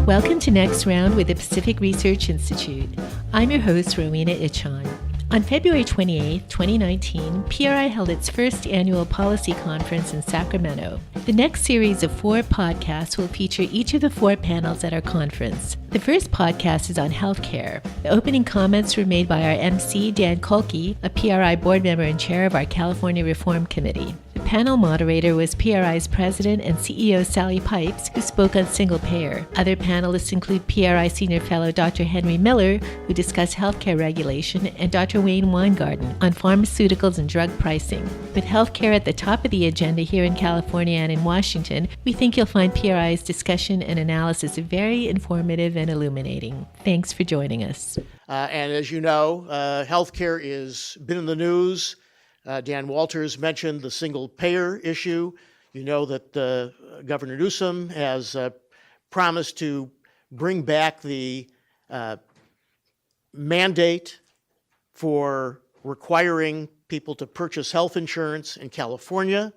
Welcome to Next Round with the Pacific Research Institute. I'm your host, Rowena Ichon. On February 28, 2019, PRI held its first annual policy conference in Sacramento. The next series of 4 podcasts will feature each of the 4 panels at our conference. The first podcast is on healthcare. The opening comments were made by our MC, Dan Kolke, a PRI board member and chair of our California Reform Committee. The panel moderator was PRI's president and CEO Sally Pipes, who spoke on single payer. Other panelists include PRI senior fellow Dr. Henry Miller, who discussed healthcare regulation, and Dr. Wayne Winegarden on pharmaceuticals and drug pricing. With healthcare at the top of the agenda here in California and in Washington, we think you'll find PRI's discussion and analysis very informative and illuminating. Thanks for joining us. And as you know, healthcare has been in the news. Dan Walters mentioned the single payer issue. You know that Governor Newsom has promised to bring back the mandate for requiring people to purchase health insurance in California.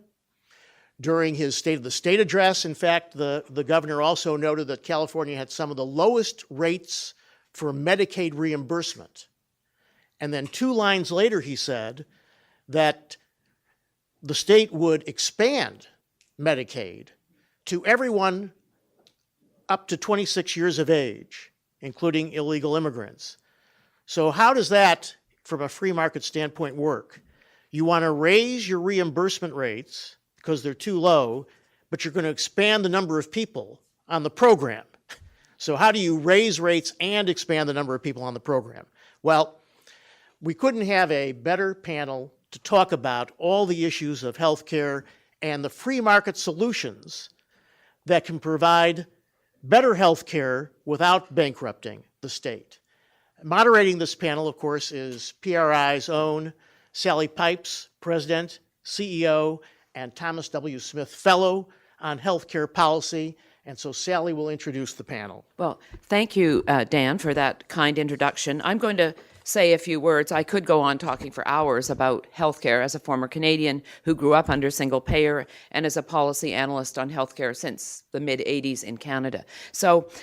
During his State of the State address, in fact, the governor also noted that California had some of the lowest rates for Medicaid reimbursement. And then 2 lines later, he said that the state would expand Medicaid to everyone up to 26 years of age, including illegal immigrants. So how does that, from a free market standpoint, work? You want to raise your reimbursement rates because they're too low, but you're going to expand the number of people on the program. So how do you raise rates and expand the number of people on the program? Well, we couldn't have a better panel to talk about all the issues of healthcare and the free market solutions that can provide better healthcare without bankrupting the state. Moderating this panel, of course, is PRI's own Sally Pipes, President, CEO, and Thomas W. Smith Fellow on healthcare policy. And so Sally will introduce the panel. Well, thank you, Dan, for that kind introduction. I'm going to say a few words. I could go on talking for hours about healthcare as a former Canadian who grew up under single payer and as a policy analyst on healthcare since the mid-'80s in Canada.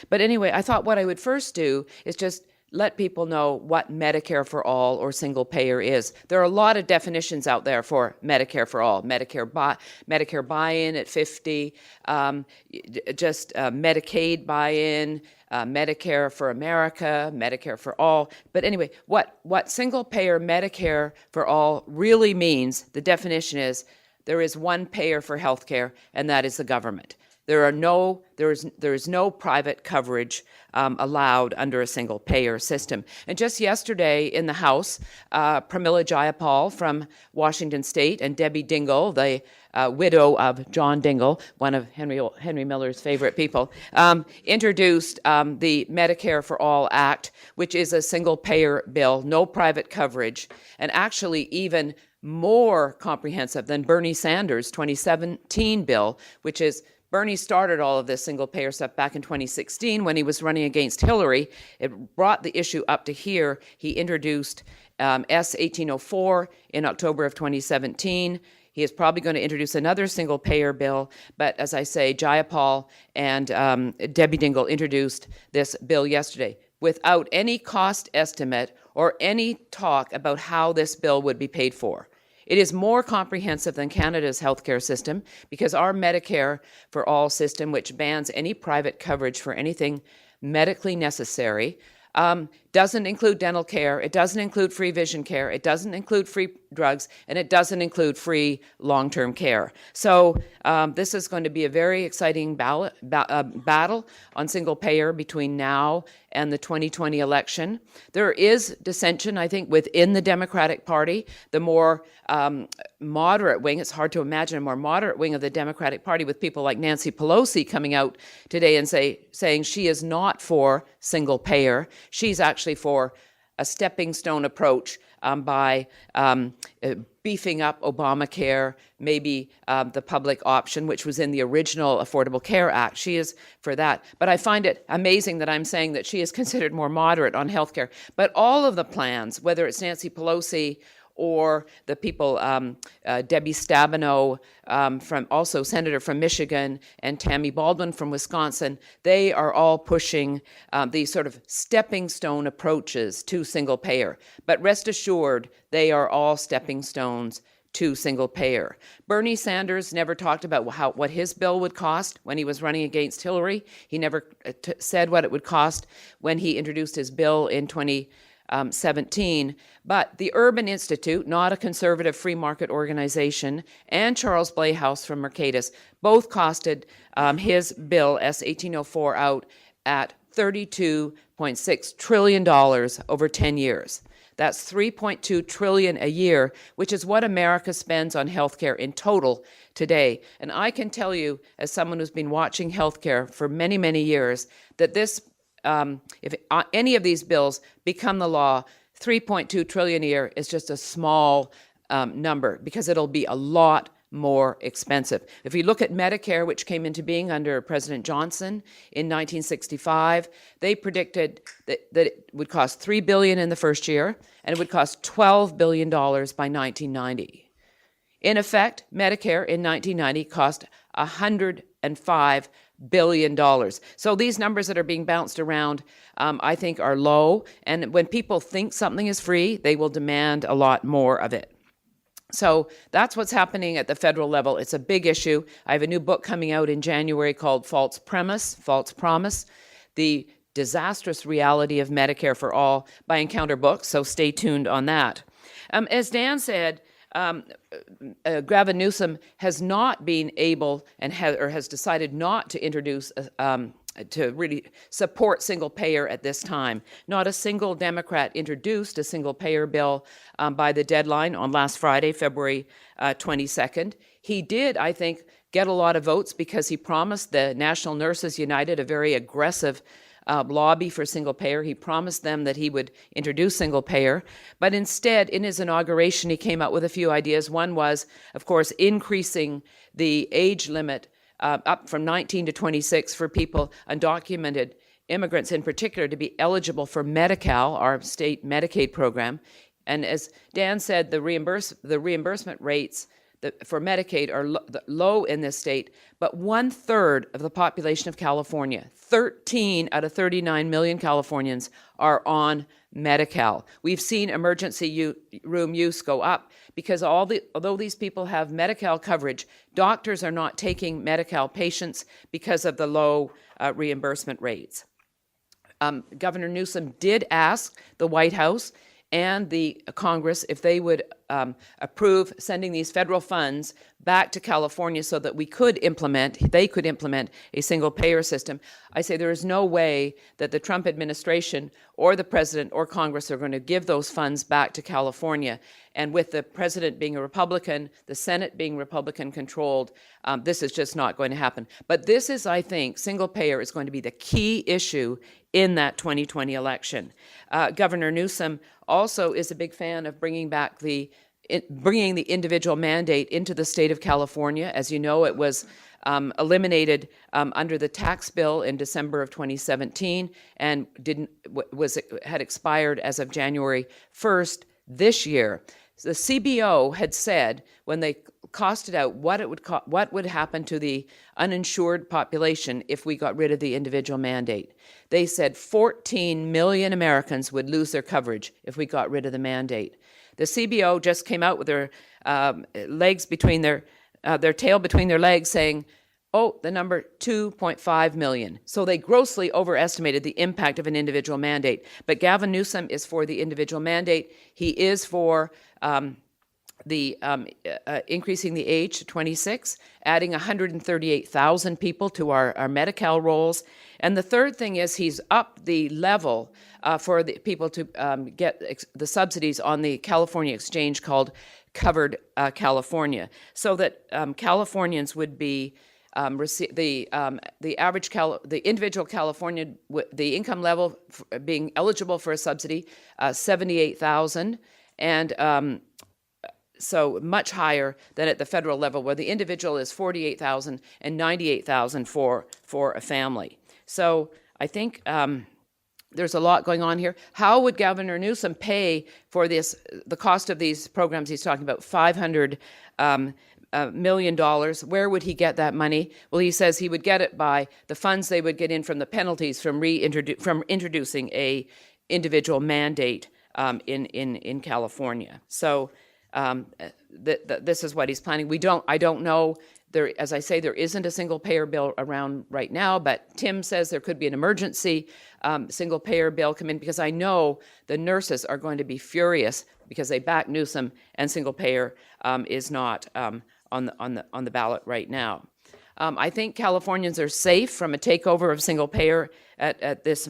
But anyway, I thought what I would first do is just let people know what Medicare for all or single payer is. There are a lot of definitions out there for Medicare for all. Medicare buy-in at 50, Medicaid buy-in, Medicare for America, Medicare for all. But anyway, what single payer Medicare for all really means, the definition is there is one payer for healthcare, and that is the government. There is no private coverage allowed under a single payer system. And just yesterday in the House, Pramila Jayapal from Washington State and Debbie Dingell, the widow of John Dingell, one of Henry Miller's favorite people, introduced the Medicare for All Act, which is a single payer bill, no private coverage, and actually even more comprehensive than Bernie Sanders' 2017 bill, which is Bernie started all of this single-payer stuff back in 2016 when he was running against Hillary. It brought the issue up to here. He introduced S-1804 in October of 2017. He is probably going to introduce another single-payer bill, but as I say, Jayapal and Debbie Dingell introduced this bill yesterday without any cost estimate or any talk about how this bill would be paid for. It is more comprehensive than Canada's healthcare system because our Medicare for All system, which bans any private coverage for anything medically necessary, doesn't include dental care, it doesn't include free vision care, it doesn't include free drugs, and it doesn't include free long-term care. So this is going to be a very exciting battle on single payer between now and the 2020 election. There is dissension, I think, within the Democratic Party. The more moderate wing, it's hard to imagine a more moderate wing of the Democratic Party with people like Nancy Pelosi coming out today and saying she is not for single payer. She's actually for a stepping stone approach by beefing up Obamacare, maybe the public option, which was in the original Affordable Care Act. She is for that. But I find it amazing that I'm saying that she is considered more moderate on healthcare. But all of the plans, whether it's Nancy Pelosi or the people, Debbie Stabenow, Senator from Michigan, and Tammy Baldwin from Wisconsin, they are all pushing these sort of stepping stone approaches to single payer. But rest assured, they are all stepping stones to single payer. Bernie Sanders never talked about what his bill would cost when he was running against Hillary. He never said what it would cost when he introduced his bill in 2017. But the Urban Institute, not a conservative free market organization, and Charles Blehaus from Mercatus both costed his bill, S1804, out at $32.6 trillion over 10 years. That's $3.2 trillion a year, which is what America spends on healthcare in total today. And I can tell you, as someone who's been watching healthcare for many, many years, that this, if any of these bills become the law, $3.2 trillion a year is just a small number, because it'll be a lot more expensive. If you look at Medicare, which came into being under President Johnson in 1965, they predicted that it would cost $3 billion in the first year, and it would cost $12 billion by 1990. In effect, Medicare in 1990 cost $105 billion. So these numbers that are being bounced around, I think, are low. And when people think something is free, they will demand a lot more of it. So that's what's happening at the federal level. It's a big issue. I have a new book coming out in January called False Promise, The Disastrous Reality of Medicare for All by Encounter Books, so stay tuned on that. As Dan said, Gavin Newsom has not been able and has decided not to introduce to really support single payer at this time. Not a single Democrat introduced a single payer bill by the deadline on last Friday, February 22nd. He did, I think, get a lot of votes because he promised the National Nurses United a very aggressive lobby for single payer. He promised them that he would introduce single payer. But instead, in his inauguration, he came out with a few ideas. One was, of course, increasing the age limit up from 19 to 26 for people, undocumented immigrants in particular, to be eligible for Medi-Cal, our state Medicaid program. And as Dan said, the reimbursement rates for Medicaid are low in this state, but 1/3 of the population of California, 13 out of 39 million Californians, are on Medi-Cal. We've seen emergency room use go up because although these people have Medi-Cal coverage, doctors are not taking Medi-Cal patients because of the low reimbursement rates. Governor Newsom did ask the White House and the Congress if they would approve sending these federal funds back to California so that they could implement a single payer system. I say there is no way that the Trump administration or the president or Congress are going to give those funds back to California. And with the president being a Republican, the Senate being Republican controlled, this is just not going to happen. But this is, I think, single payer is going to be the key issue in that 2020 election. Governor Newsom also is a big fan of bringing the individual mandate into the state of California. As you know, it was eliminated under the tax bill in December of 2017 and had expired as of January 1st this year. The CBO had said when they costed out what would happen to the uninsured population if we got rid of the individual mandate. They said 14 million Americans would lose their coverage if we got rid of the mandate. The CBO just came out with their their tail between their legs, saying, "Oh, the number 2.5 million." So they grossly overestimated the impact of an individual mandate. But Gavin Newsom is for the individual mandate. He is for increasing the age to 26, adding 138,000 people to our Medi-Cal rolls. And the third thing is he's upped the level for the people to get the subsidies on the California exchange called Covered California, so that Californians would be the individual Californian, the income level being eligible for a subsidy, 78,000, and so much higher than at the federal level, where the individual is 48,000 and 98,000 for a family. So I think There's a lot going on here. How would Governor Newsom pay for this, the cost of these programs he's talking about, $500 million? Where would he get that money? Well, he says he would get it by the funds they would get in from the penalties from introducing a individual mandate in California. So this is what he's planning. I don't know. There, as I say, there isn't a single payer bill around right now, but Tim says there could be an emergency single payer bill come in, because I know the nurses are going to be furious because they back Newsom, and single payer is not on the ballot right now. I think Californians are safe from a takeover of single payer at this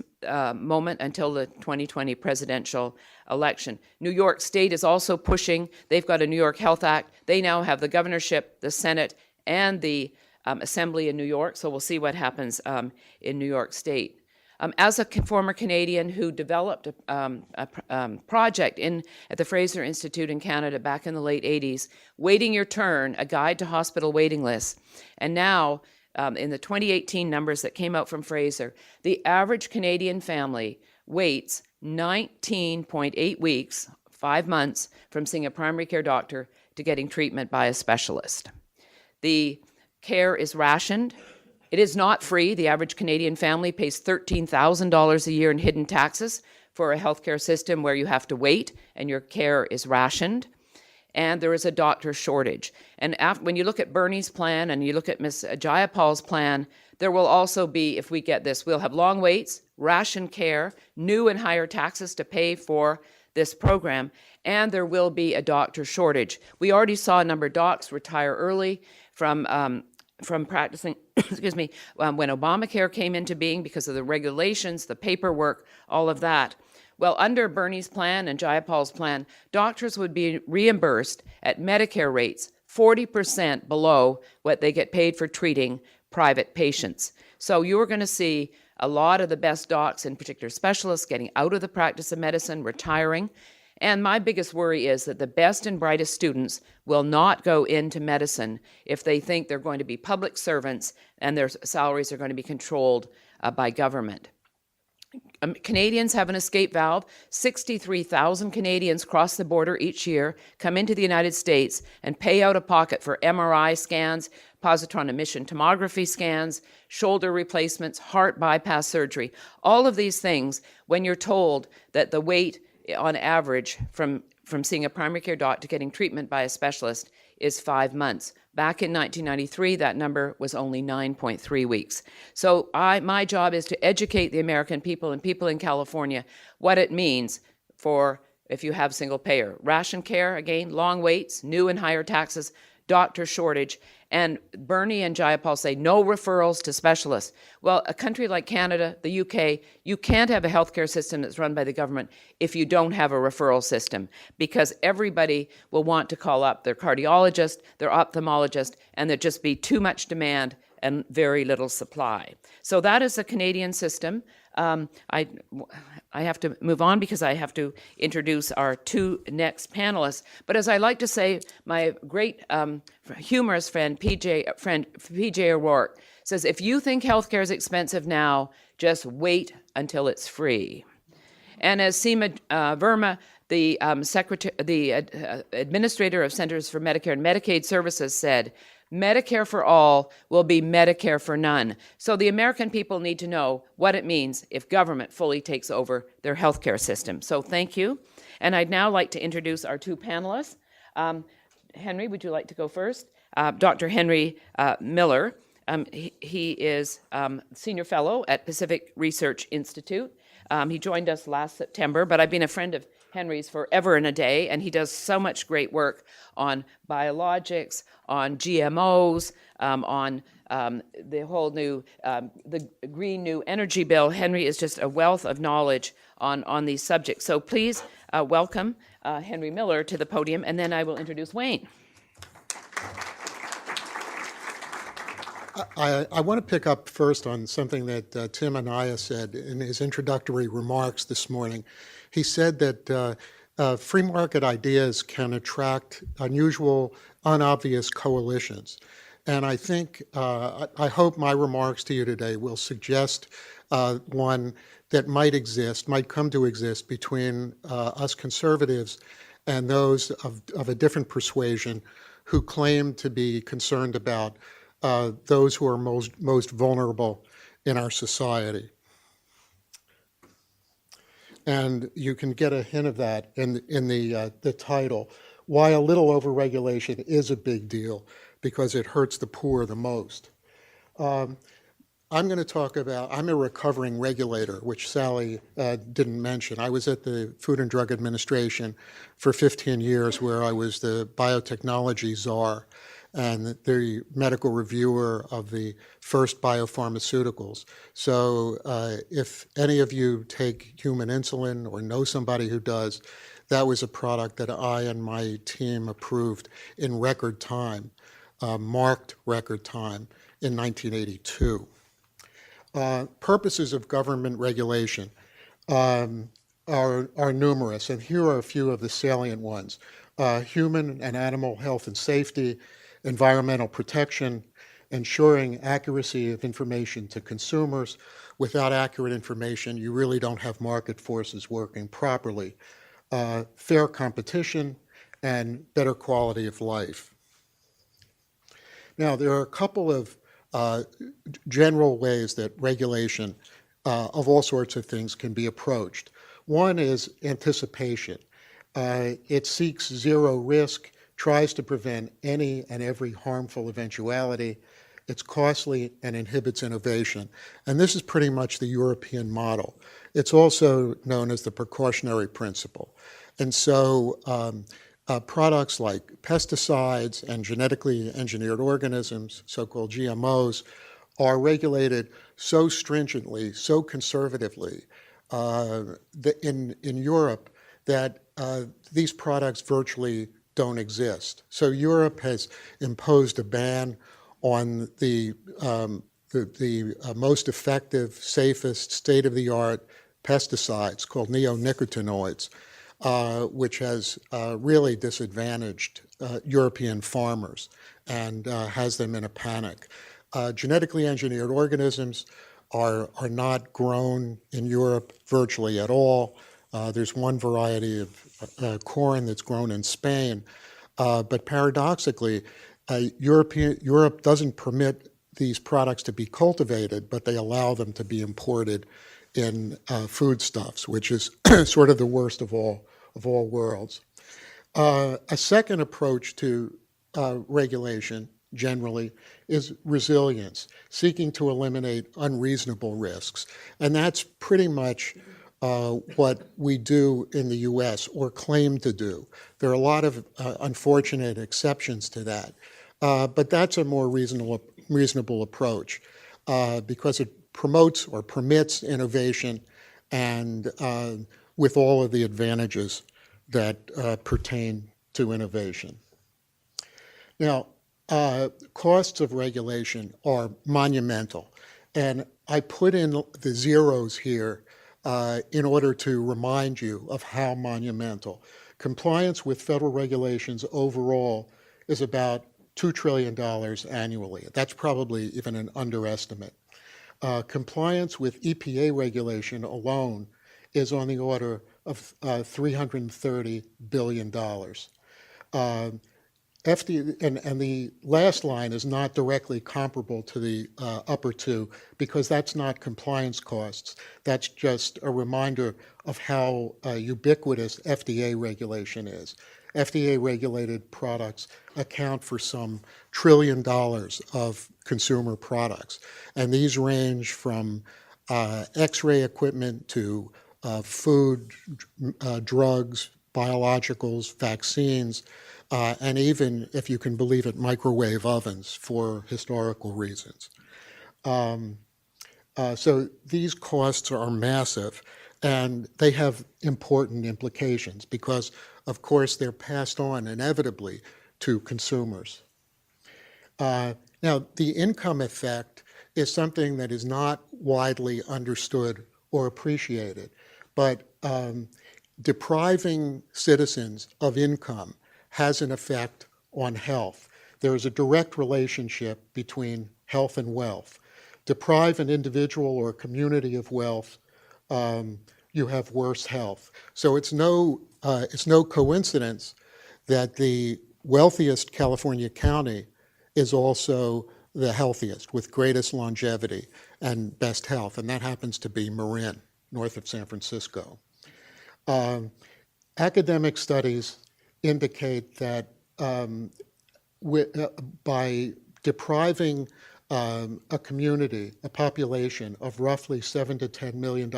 moment until the 2020 presidential election. New York State is also pushing. They've got a New York Health Act. They now have the governorship, the Senate, and the Assembly in New York, so we'll see what happens in New York State. As a former Canadian who developed a project at the Fraser Institute in Canada back in the late 80s, Waiting Your Turn, a guide to hospital waiting lists, and now in the 2018 numbers that came out from Fraser, the average Canadian family waits 19.8 weeks, 5 months, from seeing a primary care doctor to getting treatment by a specialist. The care is rationed. It is not free. The average Canadian family pays $13,000 a year in hidden taxes for a healthcare system where you have to wait and your care is rationed. And there is a doctor shortage. And when you look at Bernie's plan and you look at Ms. Jayapal's plan, there will also be, if we get this, we'll have long waits, rationed care, new and higher taxes to pay for this program, and there will be a doctor shortage. We already saw a number of docs retire early from practicing, excuse me, when Obamacare came into being because of the regulations, the paperwork, all of that. Well, under Bernie's plan and Jayapal's plan, doctors would be reimbursed at Medicare rates 40% below what they get paid for treating private patients. So you're going to see a lot of the best docs, in particular specialists, getting out of the practice of medicine, retiring. And my biggest worry is that the best and brightest students will not go into medicine if they think they're going to be public servants and their salaries are going to be controlled by government. Canadians have an escape valve. 63,000 Canadians cross the border each year, come into the United States, and pay out of pocket for MRI scans, positron emission tomography scans, shoulder replacements, heart bypass surgery. All of these things, when you're told that the wait on average from seeing a primary care doc to getting treatment by a specialist is 5 months. Back in 1993, that number was only 9.3 weeks. So my job is to educate the American people and people in California what it means for if you have single payer. Ration care, again, long waits, new and higher taxes, doctor shortage, and Bernie and Jayapal say no referrals to specialists. Well, a country like Canada, the UK, you can't have a healthcare system that's run by the government if you don't have a referral system, because everybody will want to call up their cardiologist, their ophthalmologist, and there'd just be too much demand and very little supply. So that is the Canadian system. I have to move on because I have to introduce our two next panelists. But as I like to say, my great humorous friend, PJ O'Rourke, says, if you think healthcare is expensive now, just wait until it's free. And as Seema Verma, the administrator of Centers for Medicare and Medicaid Services, said, Medicare for all will be Medicare for none. So the American people need to know what it means if government fully takes over their healthcare system. So thank you. And I'd now like to introduce our two panelists. Henry, would you like to go first? Dr. Henry Miller. He is Senior Fellow at Pacific Research Institute. He joined us last September, but I've been a friend of Henry's forever and a day, and he does so much great work on biologics, on GMOs, on the whole new, the Green New Energy Bill. Henry is just a wealth of knowledge on these subjects. So please welcome Henry Miller to the podium, and then I will introduce Wayne. I want to pick up first on something that Tim Anaya said in his introductory remarks this morning. He said that free market ideas can attract unusual, unobvious coalitions. And I think, I hope my remarks to you today will suggest one that might come to exist between us conservatives and those of a different persuasion who claim to be concerned about those who are most vulnerable in our society. And you can get a hint of that in the title, Why a Little Overregulation is a Big Deal, because it hurts the poor the most. I'm going to talk about, I'm a recovering regulator, which Sally didn't mention. I was at the Food and Drug Administration for 15 years, where I was the biotechnology czar and the medical reviewer of the first biopharmaceuticals. So if any of you take human insulin or know somebody who does, that was a product that I and my team approved in record time, marked record time in 1982. Purposes of government regulation are numerous, and here are a few of the salient ones. Human and animal health and safety, environmental protection, ensuring accuracy of information to consumers. Without accurate information, you really don't have market forces working properly. Fair competition, and better quality of life. Now, there are a couple of general ways that regulation of all sorts of things can be approached. One is anticipation. It seeks zero risk, tries to prevent any and every harmful eventuality. It's costly and inhibits innovation. And this is pretty much the European model. It's also known as the precautionary principle. And so products like pesticides and genetically engineered organisms, so-called GMOs, are regulated so stringently, so conservatively in Europe that these products virtually don't exist. So Europe has imposed a ban on the most effective, safest, state-of-the-art pesticides called neonicotinoids, which has really disadvantaged European farmers and has them in a panic. Genetically engineered organisms are not grown in Europe virtually at all. There's one variety of corn that's grown in Spain, but paradoxically, Europe doesn't permit these products to be cultivated, but they allow them to be imported in foodstuffs, which is sort of the worst of all worlds. A second approach to regulation generally is resilience, seeking to eliminate unreasonable risks. And that's pretty much what we do in the US, or claim to do. There are a lot of unfortunate exceptions to that, but that's a more reasonable approach because it promotes or permits innovation and with all of the advantages that pertain to innovation. Now, costs of regulation are monumental, and I put in the zeros here in order to remind you of how monumental. Compliance with federal regulations overall is about $2 trillion annually. That's probably even an underestimate. Compliance with EPA regulation alone is on the order of $330 billion. And the last line is not directly comparable to the upper two because that's not compliance costs. That's just a reminder of how ubiquitous FDA regulation is. FDA-regulated products account for some $1 trillion of consumer products. And these range from X-ray equipment to food, drugs, biologicals, vaccines, and even, if you can believe it, microwave ovens for historical reasons. So these costs are massive, and they have important implications because, of course, they're passed on inevitably to consumers. Now, the income effect is something that is not widely understood or appreciated, but depriving citizens of income has an effect on health. there is a direct relationship between health and wealth. Deprive an individual or a community of wealth, you have worse health. So it's no coincidence that the wealthiest California county is also the healthiest, with greatest longevity and best health, and that happens to be Marin, north of San Francisco. Academic studies indicate that by depriving a community, a population of roughly $7 to $10 million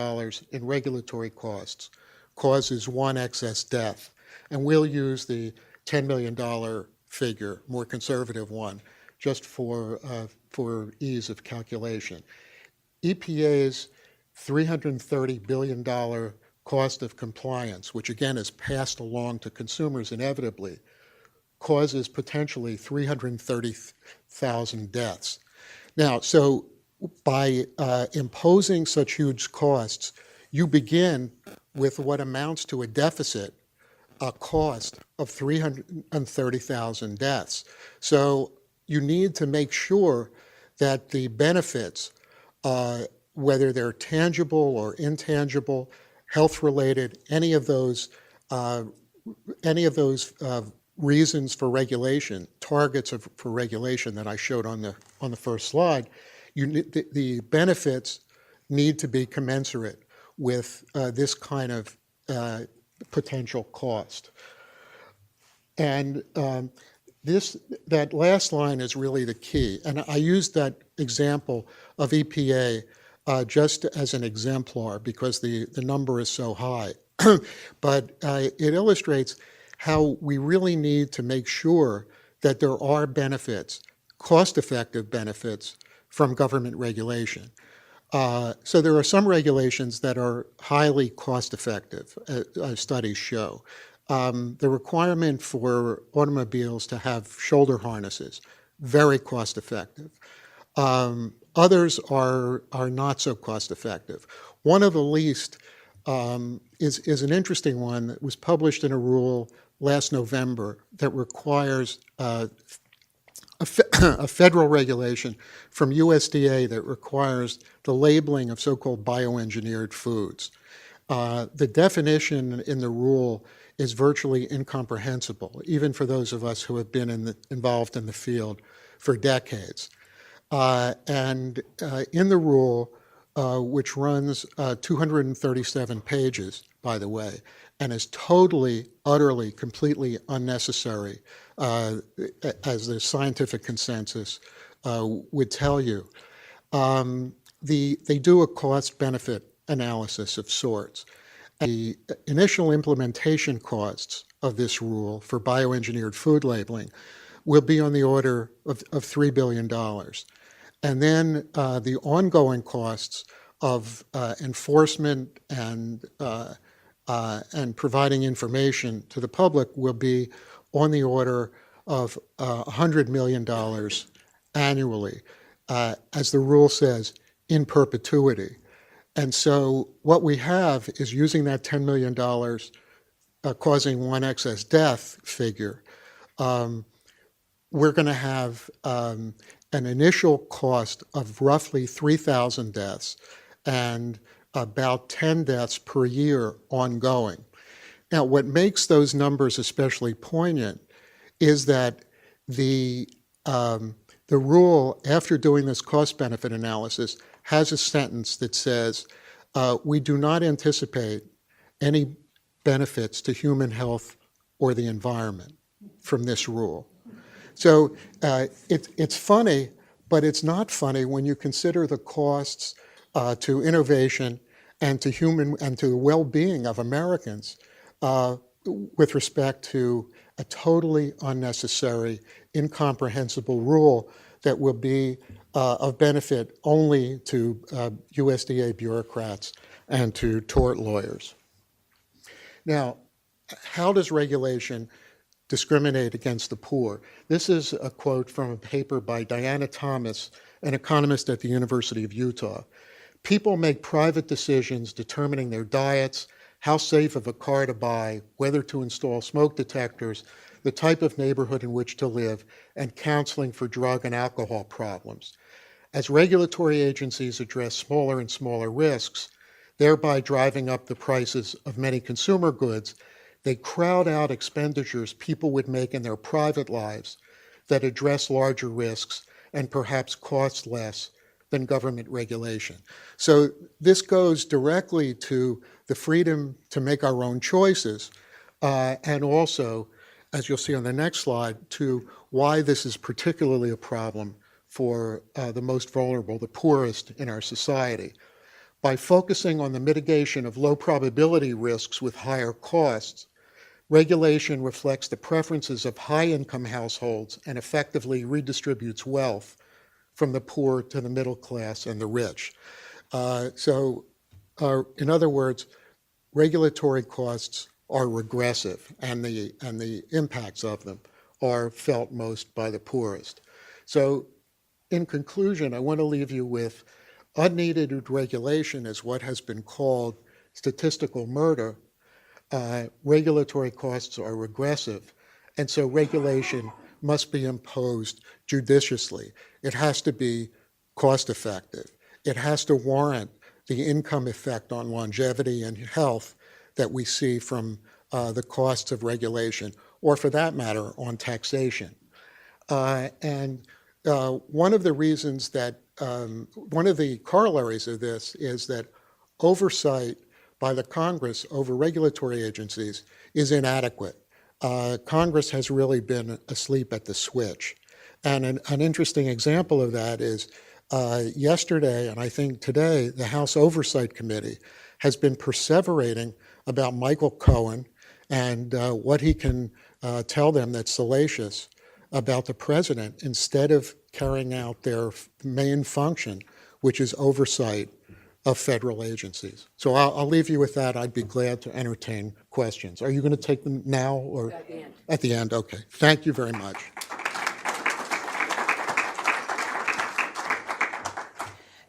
in regulatory costs, causes one excess death. And we'll use the $10 million figure, more conservative one, just for ease of calculation. EPA's $330 billion cost of compliance, which again is passed along to consumers inevitably, causes potentially 330,000 deaths. Now, so by imposing such huge costs, you begin with what amounts to a deficit, a cost of 330,000 deaths. So you need to make sure that the benefits, whether they're tangible or intangible, health-related, any of those reasons for regulation, targets for regulation that I showed on the first slide, the benefits need to be commensurate with this kind of potential cost. And that last line is really the key. And I used that example of EPA just as an exemplar because the number is so high. But it illustrates how we really need to make sure that there are benefits, cost-effective benefits from government regulation. So there are some regulations that are highly cost-effective, as studies show. The requirement for automobiles to have shoulder harnesses, very cost-effective. Others are not so cost-effective. One of the least is an interesting one that was published in a rule last November that requires a federal regulation from USDA that requires the labeling of so-called bioengineered foods. The definition in the rule is virtually incomprehensible, even for those of us who have been involved in the field for decades. And in the rule, which runs 237 pages, by the way, and is totally, utterly, completely unnecessary, as the scientific consensus would tell you. They do a cost-benefit analysis of sorts. The initial implementation costs of this rule for bioengineered food labeling will be on the order of $3 billion. And then the ongoing costs of enforcement and providing information to the public will be on the order of $100 million annually, as the rule says, in perpetuity. And so what we have is, using that $10 million causing one excess death figure, we're going to have an initial cost of roughly 3,000 deaths and about 10 deaths per year ongoing. Now, what makes those numbers especially poignant is that the rule, after doing this cost-benefit analysis, has a sentence that says, we do not anticipate any benefits to human health or the environment from this rule. So it's funny, but it's not funny when you consider the costs to innovation and to the well-being of Americans with respect to a totally unnecessary, incomprehensible rule that will be of benefit only to USDA bureaucrats and to tort lawyers. Now, how does regulation discriminate against the poor? This is a quote from a paper by Diana Thomas, an economist at the University of Utah. People make private decisions determining their diets, how safe of a car to buy, whether to install smoke detectors. the type of neighborhood in which to live, and counseling for drug and alcohol problems. As regulatory agencies address smaller and smaller risks, thereby driving up the prices of many consumer goods, they crowd out expenditures people would make in their private lives that address larger risks and perhaps cost less than government regulation. So this goes directly to the freedom to make our own choices, and also, as you'll see on the next slide, to why this is particularly a problem for the most vulnerable, the poorest in our society. By focusing on the mitigation of low probability risks with higher costs, regulation reflects the preferences of high-income households and effectively redistributes wealth from the poor to the middle class and the rich. In other words, regulatory costs are regressive, and the impacts of them are felt most by the poorest. So, in conclusion, I want to leave you with unneeded regulation is what has been called statistical murder. Regulatory costs are regressive, and so regulation must be imposed judiciously. It has to be cost effective. It has to warrant the income effect on longevity and health that we see from the costs of regulation, or for that matter, on taxation. One of the reasons that, one of the corollaries of this is that oversight by the Congress over regulatory agencies is inadequate. Congress has really been asleep at the switch. And an interesting example of that is yesterday, and I think today, the House Oversight Committee has been perseverating about Michael Cohen and what he can tell them that's salacious about the president, instead of carrying out their main function, which is oversight of federal agencies. So I'll leave you with that. I'd be glad to entertain questions. Are you going to take them now or at the end? At the end, okay. Thank you very much.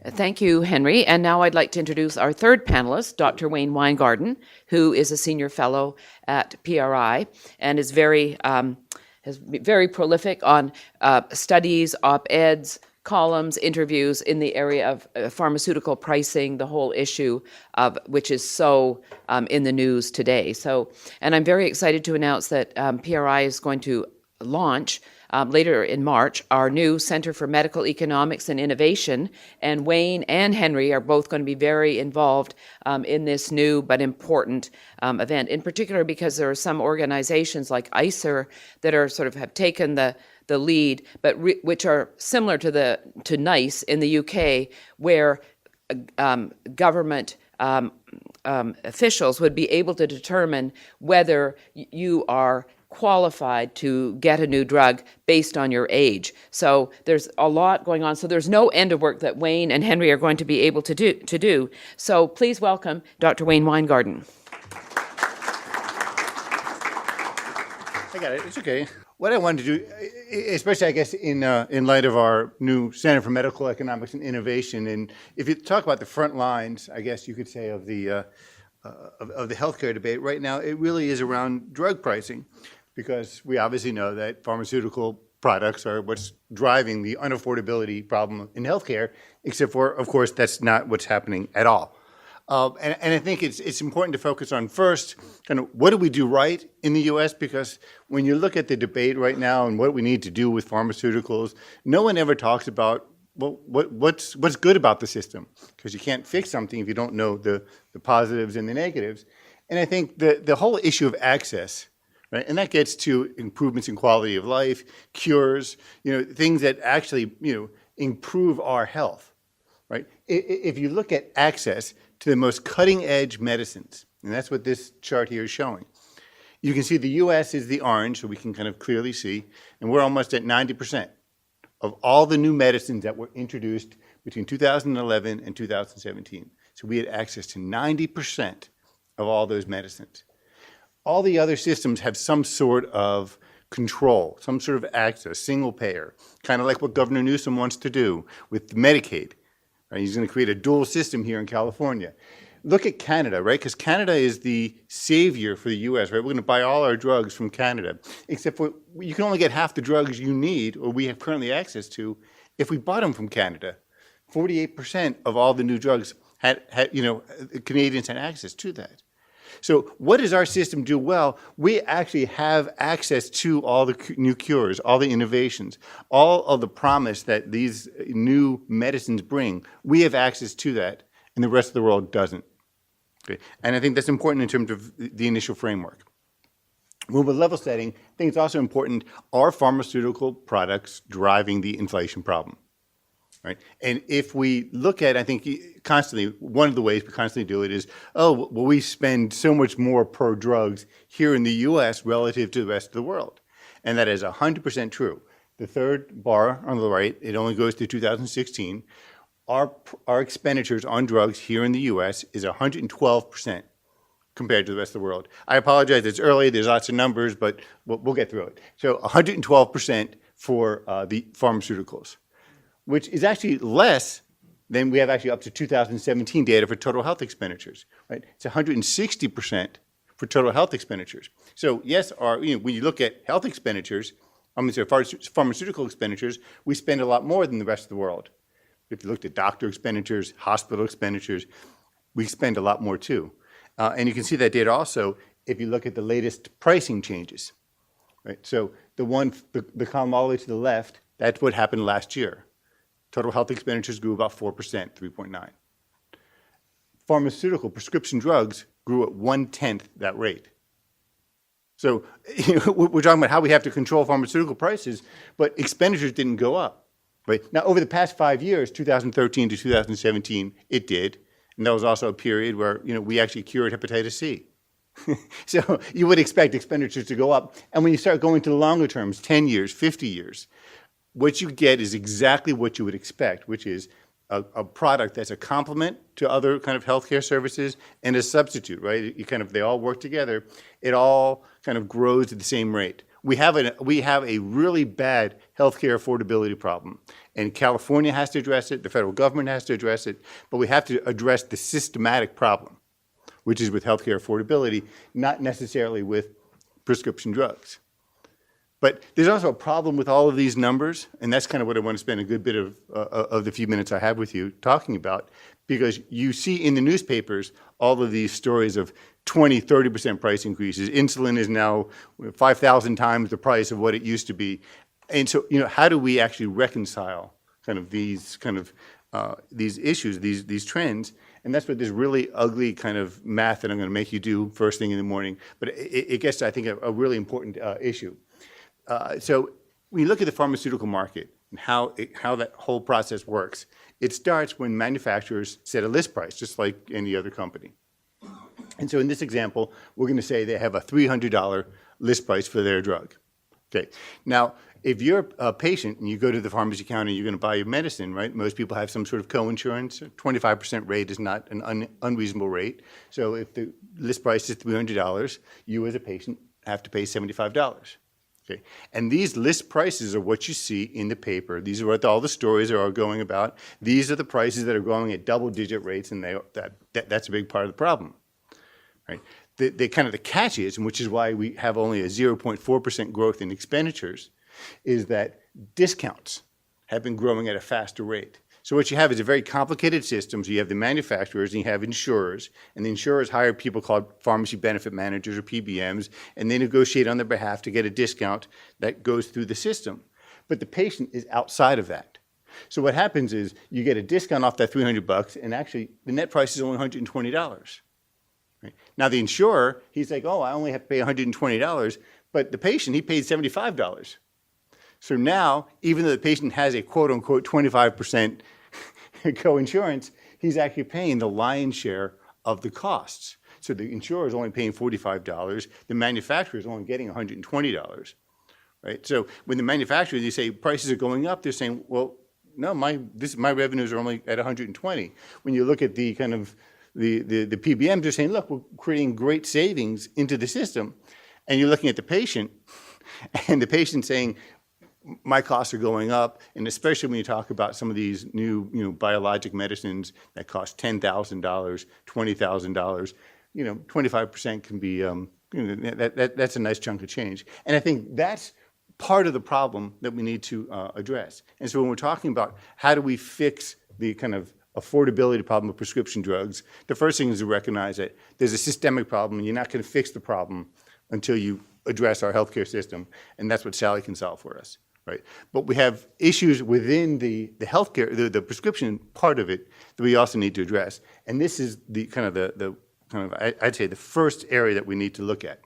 Thank you, Henry. And now I'd like to introduce our third panelist, Dr. Wayne Winegarden, who is a senior fellow at PRI and is very prolific on studies, op-eds, columns, interviews in the area of pharmaceutical pricing, the whole issue of which is so in the news today. And I'm very excited to announce that PRI is going to launch later in March our new Center for Medical Economics and Innovation, and Wayne and Henry are both going to be very involved in this new but important event, in particular because there are some organizations like ICER that are sort of have taken the lead, but which are similar to NICE in the UK, where government officials would be able to determine whether you are qualified to get a new drug based on your age. So there's a lot going on. So there's no end of work that Wayne and Henry are going to be able to do. So please welcome Dr. Wayne Winegarden. I got it. It's okay. What I wanted to do, especially I guess in light of our new Center for Medical Economics and Innovation, and if you talk about the front lines, I guess you could say of the healthcare debate right now, it really is around drug pricing, because we obviously know that pharmaceutical products are what's driving the unaffordability problem in healthcare, except for, of course, that's not what's happening at all. And I think it's important to focus on first, kind of what do we do right in the U.S., because when you look at the debate right now and what we need to do with pharmaceuticals, no one ever talks about, well, what's good about the system, because you can't fix something if you don't know the positives and the negatives. And I think the whole issue of access, right, and that gets to improvements in quality of life, cures, things that actually, improve our health, right? If you look at access to the most cutting-edge medicines, and that's what this chart here is showing. You can see the U.S. is the orange, so we can kind of clearly see, and we're almost at 90% of all the new medicines that were introduced between 2011 and 2017. So we had access to 90% of all those medicines. All the other systems have some sort of control, some sort of access, single payer, kind of like what Governor Newsom wants to do with Medicaid. Right? He's going to create a dual system here in California. look at Canada, right? Because Canada is the savior for the U.S., right? We're going to buy all our drugs from Canada, except for you can only get half the drugs you need or we have currently access to if we bought them from Canada. 48% of all the new drugs had Canadians had access to that. So what does our system do well? We actually have access to all the new cures, all the innovations, all of the promise that these new medicines bring. We have access to that, and the rest of the world doesn't. Okay? And I think that's important in terms of the initial framework. When we're level setting, I think it's also important, are pharmaceutical products driving the inflation problem? Right? And if we look at, I think constantly, one of the ways we constantly do it is, oh, well, we spend so much more per drugs here in the U.S. relative to the rest of the world. And that is 100% true. The third bar on the right, it only goes to 2016. Our expenditures on drugs here in the U.S. is 112% compared to the rest of the world. I apologize, it's early, there's lots of numbers, but we'll get through it. So 112% for the pharmaceuticals, which is actually less than we have actually up to 2017 data for total health expenditures, right? It's 160% for total health expenditures. So yes, when you look at health expenditures, pharmaceutical expenditures, we spend a lot more than the rest of the world. If you looked at doctor expenditures, hospital expenditures, we spend a lot more too. And you can see that data also if you look at the latest pricing changes, right? So the column all the way to the left, that's what happened last year. Total health expenditures grew about 4%, 3.9. Pharmaceutical prescription drugs grew at 1/10 that rate. So we're talking about how we have to control pharmaceutical prices, but expenditures didn't go up. Right? Now, over the past 5 years, 2013 to 2017, it did. And that was also a period where we actually cured hepatitis C. So you would expect expenditures to go up. And when you start going to the longer terms, 10 years, 50 years, what you get is exactly what you would expect, which is a product that's a complement to other kind of healthcare services and a substitute, right? They all work together. It all kind of grows at the same rate. We have a really bad healthcare affordability problem, and California has to address it. The federal government has to address it, but we have to address the systematic problem, which is with healthcare affordability, not necessarily with prescription drugs. But there's also a problem with all of these numbers, and that's kind of what I want to spend a good bit of the few minutes I have with you talking about, because you see in the newspapers all of these stories of 20, 30% price increases. Insulin is now 5,000 times the price of what it used to be. And so, how do we actually reconcile these issues, these trends? And that's what this really ugly kind of math that I'm going to make you do first thing in the morning. But it gets to, I think, a really important issue. So when you look at the pharmaceutical market and how that whole process works, it starts when manufacturers set a list price, just like any other company. And so in this example, we're going to say they have a $300 list price for their drug. Okay. Now, if you're a patient and you go to the pharmacy counter and you're going to buy your medicine, right? Most people have some sort of co-insurance. 25% rate is not an unreasonable rate. So if the list price is $300, you as a patient have to pay $75. Okay. And these list prices are what you see in the paper. These are what all the stories are going about. These are the prices that are going at double-digit rates, and that's a big part of the problem. Right? The kind of the catch is, and which is why we have only a 0.4% growth in expenditures, is that discounts have been growing at a faster rate. So what you have is a very complicated system. So you have the manufacturers and you have insurers, and the insurers hire people called pharmacy benefit managers or PBMs, and they negotiate on their behalf to get a discount that goes through the system. But the patient is outside of that. So what happens is you get a discount off that $300, and actually the net price is only $120. Right? Now the insurer, he's like, oh, I only have to pay $120, but the patient, he paid $75. So now, even though the patient has a quote-unquote 25% co-insurance, he's actually paying the lion's share of the costs. So the insurer is only paying $45. The manufacturer is only getting $120. Right? So when the manufacturers, you say prices are going up, they're saying, well, no, my revenues are only at $120. When you look at the kind of the PBMs, they're saying, look, we're creating great savings into the system. And you're looking at the patient, and the patient saying, my costs are going up, and especially when you talk about some of these new, biologic medicines that cost $10,000, $20,000, 25% can be, that's a nice chunk of change. And I think that's part of the problem that we need to address. And so when we're talking about how do we fix the kind of affordability problem of prescription drugs, the first thing is to recognize that there's a systemic problem, and you're not going to fix the problem until you address our healthcare system, and that's what Sally can solve for us, right? But we have issues within the healthcare, the prescription part of it that we also need to address, and this is I'd say the first area that we need to look at,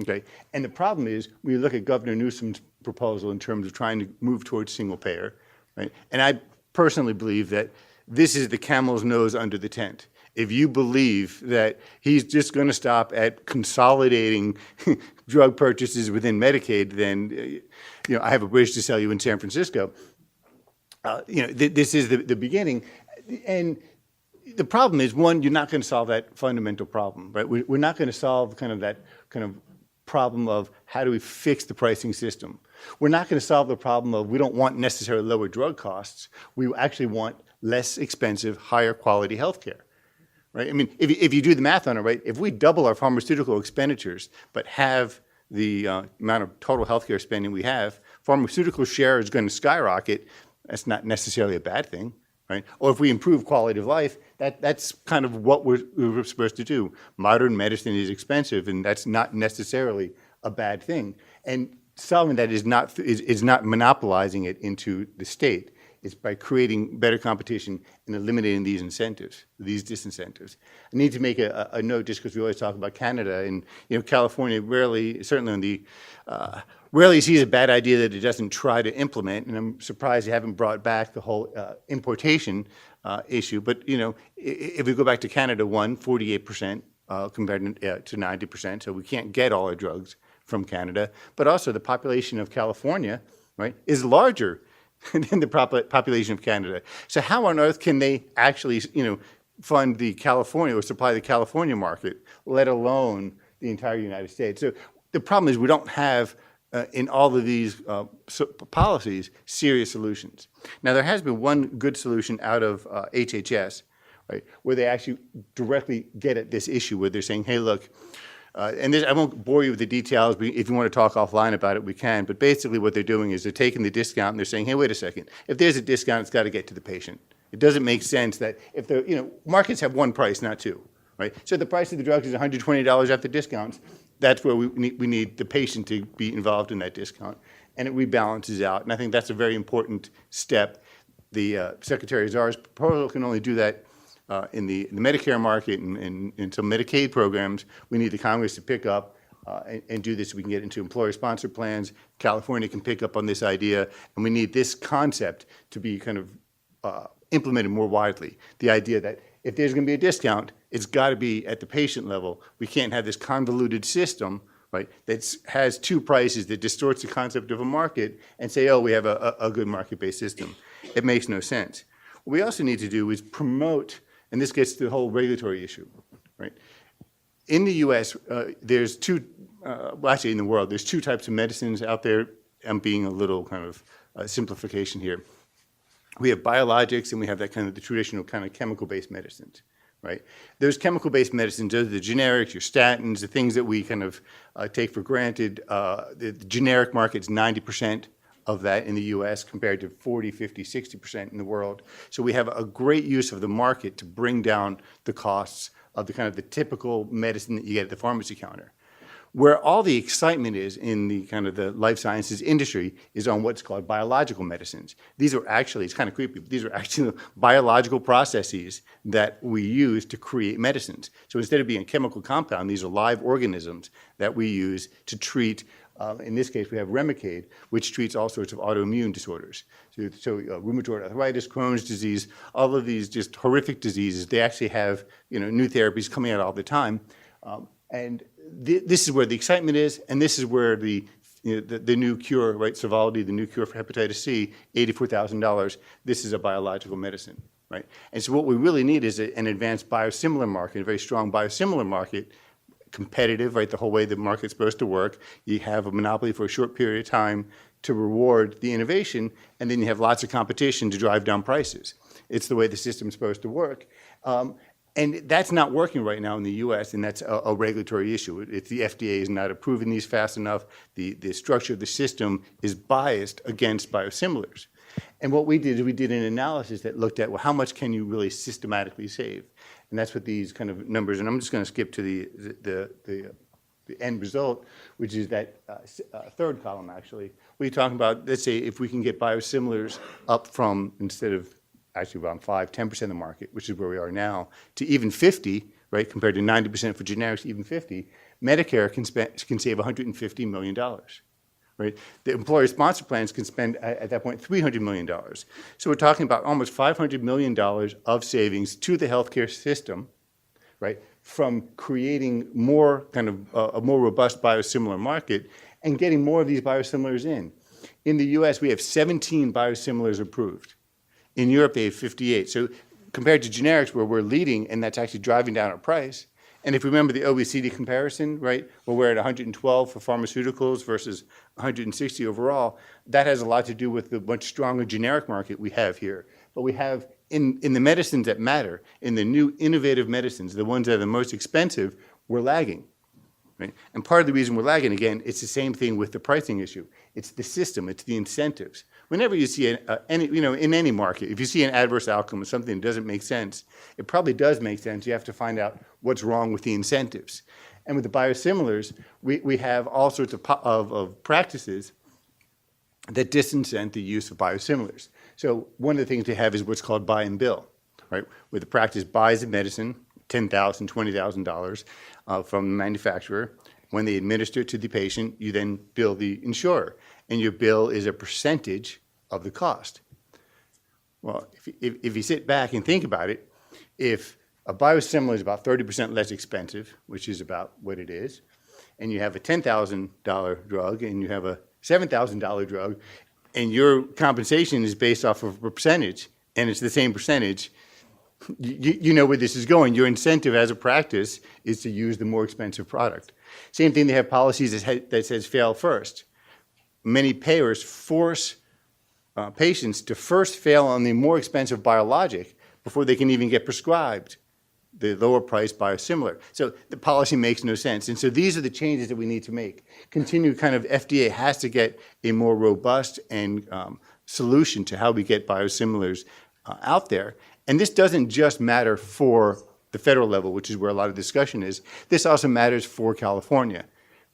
okay? And the problem is when you look at Governor Newsom's proposal in terms of trying to move towards single payer, right? And I personally believe that this is the camel's nose under the tent. If you believe that he's just going to stop at consolidating drug purchases within Medicaid, then I have a bridge to sell you in San Francisco. This is the beginning, and the problem is, one, you're not going to solve that fundamental problem, right? We're not going to solve that problem of how do we fix the pricing system. We're not going to solve the problem of we don't want necessarily lower drug costs. We actually want less expensive, higher quality health care. Right? I mean, if you do the math on it, right, if we double our pharmaceutical expenditures but have the amount of total healthcare spending we have, pharmaceutical share is going to skyrocket. That's not necessarily a bad thing, right? Or if we improve quality of life, that's kind of what we're supposed to do. Modern medicine is expensive, and that's not necessarily a bad thing. And solving that is not monopolizing it into the state. It's by creating better competition and eliminating these incentives, these disincentives. I need to make a note, just because we always talk about Canada, and California rarely, certainly on the, rarely sees a bad idea that it doesn't try to implement, and I'm surprised you haven't brought back the whole importation issue. But if we go back to Canada, 48% compared to 90%, so we can't get all our drugs from Canada. But also the population of California, right, is larger than the population of Canada. So how on earth can they actually, fund the California or supply the California market, let alone the entire United States? So the problem is we don't have, in all of these policies, serious solutions. Now, there has been one good solution out of HHS, right, where they actually directly get at this issue, where they're saying, hey, look, and this, I won't bore you with the details, but if you want to talk offline about it, we can. But basically what they're doing is they're taking the discount and they're saying, hey, wait a second. If there's a discount, it's got to get to the patient. It doesn't make sense that if the, markets have one price, not two, right? So the price of the drugs is $120 after discounts. That's where we need the patient to be involved in that discount. And it rebalances out. And I think that's a very important step. The Secretary of Czar's proposal can only do that in the Medicare market and some Medicaid programs. We need the Congress to pick up and do this so we can get into employer-sponsored plans. California can pick up on this idea, and we need this concept to be kind of implemented more widely. The idea that if there's going to be a discount, it's got to be at the patient level. We can't have this convoluted system, right, that has two prices that distorts the concept of a market and say, oh, we have a good market-based system. It makes no sense. What we also need to do is promote, and this gets to the whole regulatory issue, right? In the U.S., there's two, well, actually in the world, there's two types of medicines out there. I'm being a little kind of simplification here. We have biologics, and we have that kind of the traditional kind of chemical-based medicines, right? Those chemical-based medicines, those are the generics, your statins, the things that we kind of take for granted. The generic market's 90% of that in the U.S. compared to 40, 50, 60% in the world. So we have a great use of the market to bring down the costs of the kind of the typical medicine that you get at the pharmacy counter. Where all the excitement is in the kind of the life sciences industry is on what's called biological medicines. These are actually, it's kind of creepy, but these are actually biological processes that we use to create medicines. So instead of being a chemical compound, these are live organisms that we use to treat, in this case we have Remicade, which treats all sorts of autoimmune disorders. So rheumatoid arthritis, Crohn's disease, all of these just horrific diseases, they actually have new therapies coming out all the time. And this is where the excitement is, and this is where the new cure, right, Sovaldi, the new cure for hepatitis C, $84,000, this is a biological medicine, right? And so what we really need is an advanced biosimilar market, a very strong biosimilar market, competitive, right, the whole way the market's supposed to work. You have a monopoly for a short period of time to reward the innovation, and then you have lots of competition to drive down prices. It's the way the system's supposed to work. And that's not working right now in the U.S., and that's a regulatory issue. If the FDA is not approving these fast enough, the structure of the system is biased against biosimilars. And what we did is we did an analysis that looked at, well, how much can you really systematically save? And that's what these kind of numbers, and I'm just going to skip to the end result, which is that third column, actually. We're talking about, let's say, if we can get biosimilars up from, instead of actually around 10% of the market, which is where we are now, to even 50, right, compared to 90% for generics, even 50, Medicare can save $150 million, right? The employer-sponsored plans can spend, at that point, $300 million. So we're talking about almost $500 million of savings to the healthcare system, right, from creating more kind of a more robust biosimilar market and getting more of these biosimilars in. In the U.S., we have 17 biosimilars approved. In Europe, they have 58. So compared to generics, where we're leading, and that's actually driving down our price. And if you remember the OECD comparison, right, where we're at 112 for pharmaceuticals versus 160 overall, that has a lot to do with the much stronger generic market we have here. But we have, in the medicines that matter, in the new innovative medicines, the ones that are the most expensive, we're lagging. Right? And part of the reason we're lagging, again, it's the same thing with the pricing issue. It's the system, it's the incentives. Whenever you see in any market, if you see an adverse outcome or something that doesn't make sense, it probably does make sense. You have to find out what's wrong with the incentives. And with the biosimilars, we have all sorts of practices that disincent the use of biosimilars. So one of the things they have is what's called buy and bill, right? Where the practice buys the medicine, $10,000, $20,000 from the manufacturer. When they administer it to the patient, you then bill the insurer, and your bill is a percentage of the cost. Well, if you sit back and think about it, if a biosimilar is about 30% less expensive, which is about what it is, and you have a $10,000 drug and you have a $7,000 drug, and your compensation is based off of a percentage, and it's the same percentage, you know where this is going. Your incentive as a practice is to use the more expensive product. Same thing, they have policies that says fail first. Many payers force patients to first fail on the more expensive biologic before they can even get prescribed the lower price biosimilar. So the policy makes no sense. And so these are the changes that we need to make. FDA has to get a more robust and solution to how we get biosimilars out there. And this doesn't just matter for the federal level, which is where a lot of discussion is. This also matters for California,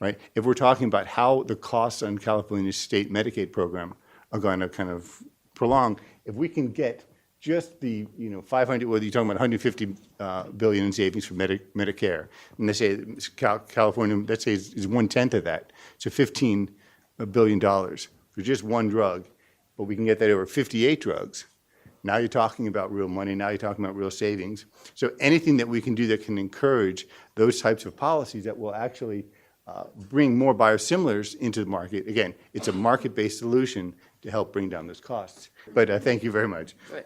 right? If we're talking about how the costs on California's state Medicaid program are going to kind of prolong, if we can get just the 500, whether you're talking about 150 billion in savings for Medicare, and they say California, let's say is 1/10 of that, so $15 billion for just one drug, but we can get that over 58 drugs. Now you're talking about real money. Now you're talking about real savings. So anything that we can do that can encourage those types of policies that will actually bring more biosimilars into the market. Again, it's a market-based solution to help bring down those costs. But thank you very much. Right.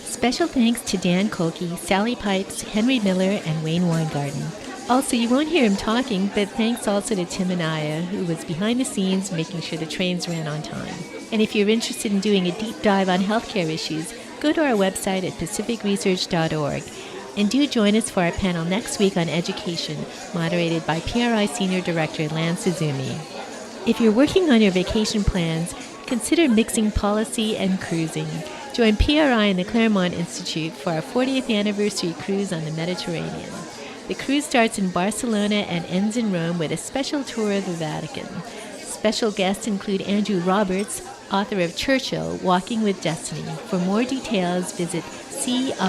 Special thanks to Dan Kolke, Sally Pipes, Henry Miller, and Wayne Winegarden. Also, you won't hear him talking, but thanks also to Tim Anaya, who was behind the scenes making sure the trains ran on time. And if you're interested in doing a deep dive on healthcare issues, go to our website at pacificresearch.org. And do join us for our panel next week on education, moderated by PRI Senior Director Lance Izumi. If you're working on your vacation plans, consider mixing policy and cruising. Join PRI and the Claremont Institute for our 40th anniversary cruise on the Mediterranean. The cruise starts in Barcelona and ends in Rome with a special tour of the Vatican. Special guests include Andrew Roberts, author of Churchill, Walking with Destiny. For more details, visit ci-pri.com.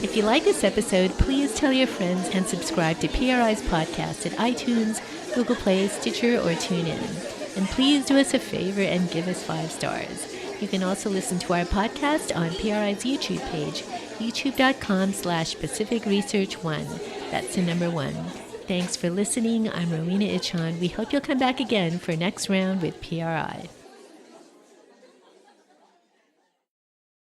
If you like this episode, please tell your friends and subscribe to PRI's podcast at iTunes, Google Play, Stitcher, or TuneIn. And please do us a favor and give us 5 stars. You can also listen to our podcast on PRI's YouTube page, youtube.com/PacificResearch1. That's the number 1. Thanks for listening. I'm Rowena Ichon. We hope you'll come back again for next round with PRI.